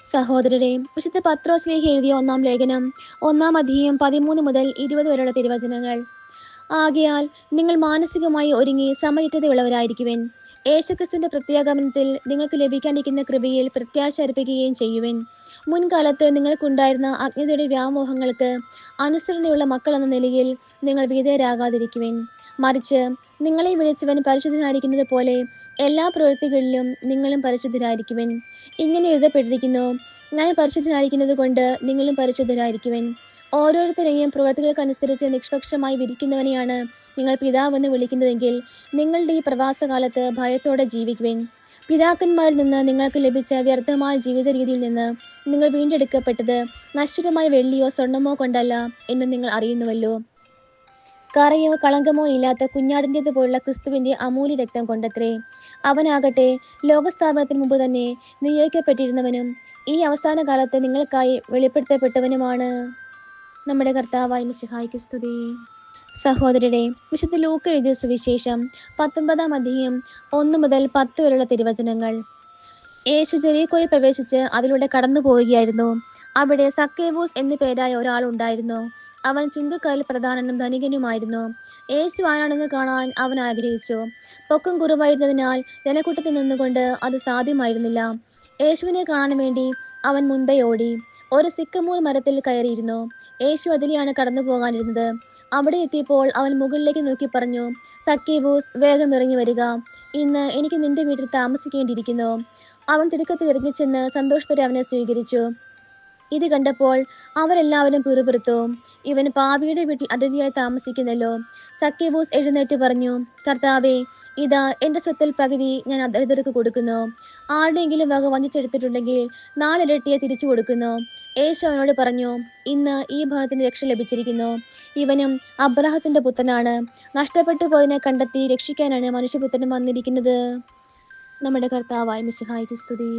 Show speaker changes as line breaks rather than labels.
സഹോദരരെ, വിശുദ്ധ പത്രോസിലേക്ക് എഴുതിയ ഒന്നാം ലേഖനം 1-ാം അധ്യായം 13 മുതൽ 20 വരെയുള്ള തിരുവചനങ്ങൾ. ആകയാൽ നിങ്ങൾ മാനസികമായി ഒരുങ്ങി സമചിത്തതയുള്ളവരായിരിക്കുവിൻ. യേശുക്രിസ്തുവിന്റെ പ്രത്യാഗമനത്തിൽ നിങ്ങൾക്ക് ലഭിക്കാനിരിക്കുന്ന കൃപയിൽ പ്രത്യാശ അർപ്പിക്കുകയും ചെയ്യുവിൻ. മുൻകാലത്ത് നിങ്ങൾക്കുണ്ടായിരുന്ന അജ്ഞതയുടെ വ്യാമോഹങ്ങൾക്ക് അനുസരണയുള്ള മക്കൾ എന്ന നിലയിൽ നിങ്ങൾ വിധേയരാകാതിരിക്കുവിൻ. മറിച്ച് നിങ്ങളെ വിളിച്ചവൻ പരിശുദ്ധനായിരിക്കുന്നത് പോലെ എല്ലാ പ്രവൃത്തികളിലും നിങ്ങളും പരിശുദ്ധരായിരിക്കുവിൻ. ഇങ്ങനെ എഴുതപ്പെട്ടിരിക്കുന്നു: ഞാൻ പരിശുദ്ധനായിരിക്കുന്നത് കൊണ്ട് നിങ്ങളും പരിശുദ്ധരായിരിക്കുവിൻ. ഓരോരുത്തരെയും പ്രവൃത്തികൾക്കനുസരിച്ച് നിഷ്പക്ഷമായി വിധിക്കുന്നവനെയാണ് നിങ്ങൾ പിതാവെന്ന് വിളിക്കുന്നതെങ്കിൽ നിങ്ങളുടെ ഈ പ്രവാസകാലത്ത് ഭയത്തോടെ ജീവിക്കുവിൻ. പിതാക്കന്മാരിൽ നിന്ന് നിങ്ങൾക്ക് ലഭിച്ച വ്യർത്ഥമായ ജീവിത രീതിയിൽ നിന്ന് നിങ്ങൾ വീണ്ടെടുക്കപ്പെട്ടത് നശ്വരമായ വെള്ളിയോ സ്വർണമോ കൊണ്ടല്ല എന്ന് നിങ്ങൾ അറിയുന്നുവല്ലോ. കറയോ കളങ്കമോ ഇല്ലാത്ത കുഞ്ഞാടിൻ്റേതുപോലുള്ള ക്രിസ്തുവിന്റെ അമൂല്യ രക്തം കൊണ്ടത്രേ. അവനാകട്ടെ ലോകസ്ഥാപനത്തിന് മുമ്പ് തന്നെ നിയോഗിക്കപ്പെട്ടിരുന്നവനും ഈ അവസാന കാലത്ത് നിങ്ങൾക്കായി വെളിപ്പെടുത്തപ്പെട്ടവനുമാണ്. നമ്മുടെ കർത്താവായ മിശിഹായ്ക്ക് സ്തുതി. സഹോദരരെ, വിശുദ്ധ ലൂക്ക എഴുതിയ സുവിശേഷം 19-ാം അധ്യായം 1 മുതൽ 10 വരെയുള്ള തിരുവചനങ്ങൾ. യേശു ജെറീക്കോയിൽ പ്രവേശിച്ച് അതിലൂടെ കടന്നു പോവുകയായിരുന്നു. അവിടെ സക്കേവൂസ് എന്നു പേരായ ഒരാളുണ്ടായിരുന്നു. അവൻ ചുങ്കക്കാരിൽ പ്രധാനനും ധനികനുമായിരുന്നു. യേശു ആരാണെന്ന് കാണാൻ അവൻ ആഗ്രഹിച്ചു. പൊക്കം കുറവായിരുന്നതിനാൽ ജനക്കൂട്ടത്തിൽ നിന്നുകൊണ്ട് അത് സാധ്യമായിരുന്നില്ല. യേശുവിനെ കാണാൻ വേണ്ടി അവൻ മുൻപേ ഓടി ഒരു സിക്കമൂർ മരത്തിൽ കയറിയിരുന്നു. യേശു അതിലെയാണ് കടന്നു പോകാനിരുന്നത്. അവിടെ എത്തിയപ്പോൾ അവൻ മുകളിലേക്ക് നോക്കി പറഞ്ഞു: സക്കേവൂസ്, വേഗം ഇറങ്ങി വരിക. ഇന്ന് എനിക്ക് നിന്റെ വീട്ടിൽ താമസിക്കേണ്ടിയിരിക്കുന്നു. അവൻ തിടുക്കത്തിൽ ഇറങ്ങിച്ചെന്ന് സന്തോഷത്തോടെ അവനെ സ്വീകരിച്ചു. ഇത് കണ്ടപ്പോൾ അവരെല്ലാവരും പിറുപിറുത്തു: ഇവൻ പാപിയുടെ വീട്ടിൽ അതിഥിയായി താമസിക്കുന്നല്ലോ. സക്കേവൂസ് എഴുന്നേറ്റ് പറഞ്ഞു: കർത്താവേ, ഇതാ എൻ്റെ സ്വത്തിൽ പകുതി ഞാൻ ദരിദ്രർക്ക് കൊടുക്കുന്നു. ആരുടെയെങ്കിലും വക വഞ്ചിച്ചെടുത്തിട്ടുണ്ടെങ്കിൽ 4 ഇരട്ടിയെ തിരിച്ചു കൊടുക്കുന്നു. യേശു അവനോട് പറഞ്ഞു: ഇന്ന് ഈ ഭവനത്തിന് രക്ഷ ലഭിച്ചിരിക്കുന്നു. ഇവനും അബ്രാഹത്തിന്റെ പുത്രനാണ്. നഷ്ടപ്പെട്ടു പോയതിനെ കണ്ടെത്തി രക്ഷിക്കാനാണ് മനുഷ്യപുത്രൻ വന്നിരിക്കുന്നത്. നമ്മുടെ കർത്താവായ മിശിഹായ്ക്ക് സ്തുതി.